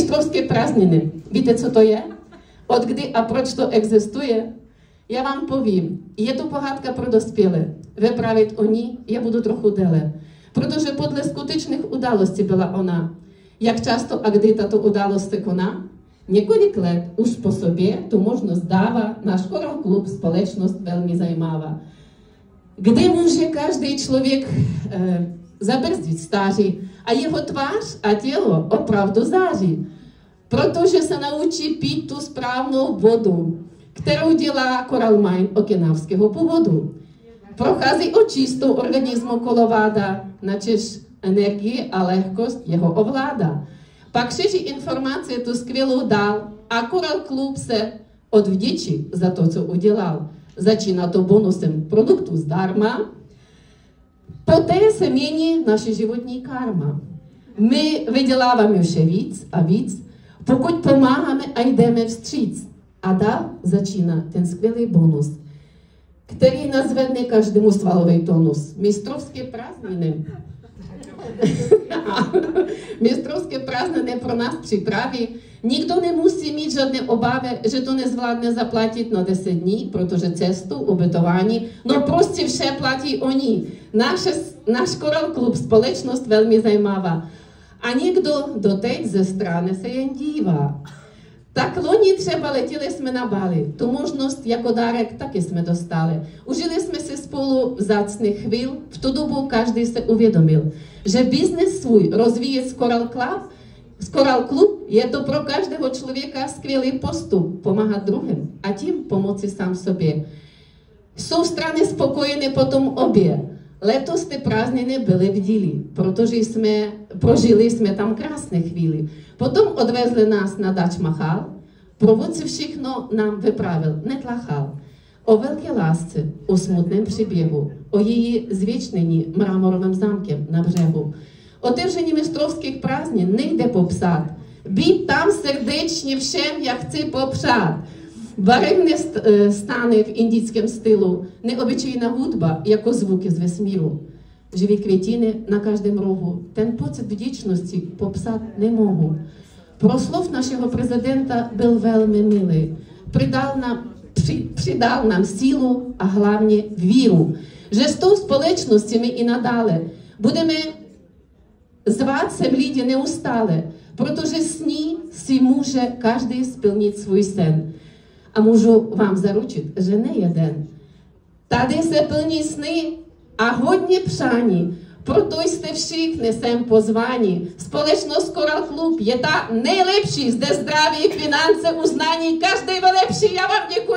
Mistrovské prázdniny. Víte, co to je? Od kdy a proč to existuje? Já vám povím, je to pohádka pro dospělé. Vyprávět o ní já budu trochu déle. Protože podle skutečných událostí byla ona. Jak často a kdy tato událost se koná? Několik let už po sobě tu možnost dává náš Choral klub společnost velmi zajímavá. Kde může každý člověk zabrzdit stáří a jeho tvář a tělo opravdu září. Protože se naučí pít tu správnou vodu, kterou dělá Coral Mine okinavského původu. Prochází očistou organismu kolováda, načež energii a lehkost jeho ovládá. Pak šíří informace tu skvělou dál a Choral klub se odvděčí za to, co udělal. Začíná to bonusem produktů zdarma. Poté se mění naše životní karma. My vyděláváme vše víc a víc, pokud pomáháme a jdeme vstříc. A dál začíná ten skvělý bonus, který nazvedne každému svalový tonus. Mistrovské prázdniny. Mistrovské prázdniny pro nás připraví. Nikdo nemusí mít žádné obavy, že to nezvládne zaplatit na 10 dní, protože cestu, ubytování, no prostě vše platí oni. Náš Choral klub společnost velmi zajímavá. A někdo doteď ze strany se jen dívá. Tak loni třeba letěli jsme na Bali. Tu možnost jako dárek taky jsme dostali. Užili jsme si spolu vzácných chvíl. V tu dobu každý se uvědomil, že biznes svůj rozvíjet z Choral klub je to pro každého člověka skvělý postup. Pomáhat druhým a tím pomoci sám sobě. Jsou strany spokojené potom obě. Letos ty prázdniny byly v díli, protože prožili jsme tam krásné chvíli. Potom odvezli nás na Taj Mahal, průvodce všechno nám vyprávěl, netlachal. O velké lásce, o smutném příběhu, o její zvěčnění mramorovým zámkem na břehu. Otevření mistrovských prázdnin nejde popsat. Být tam srdečně všem, jak chci popřát. Barevné stány v indickém stylu, neobyčejná hudba, jako zvuky z vesmíru. Živí květiny na každém rohu. Ten pocit vděčnosti popsat nemohu. Proslov našeho prezidenta byl velmi milý. Přidal nám sílu a hlavně víru, že s tou společností my i nadále budeme zvát sem lidi neustále, protože s ní si může každý splnit svůj sen. A můžu vám zaručit, že nejeden. Tady se plní sny a hodně přání. Proto jste všichni sem pozváni. Společnost Choral klub je ta nejlepší. Zde zdraví, finance, uznání, každý je lepší. Já vám děkuji.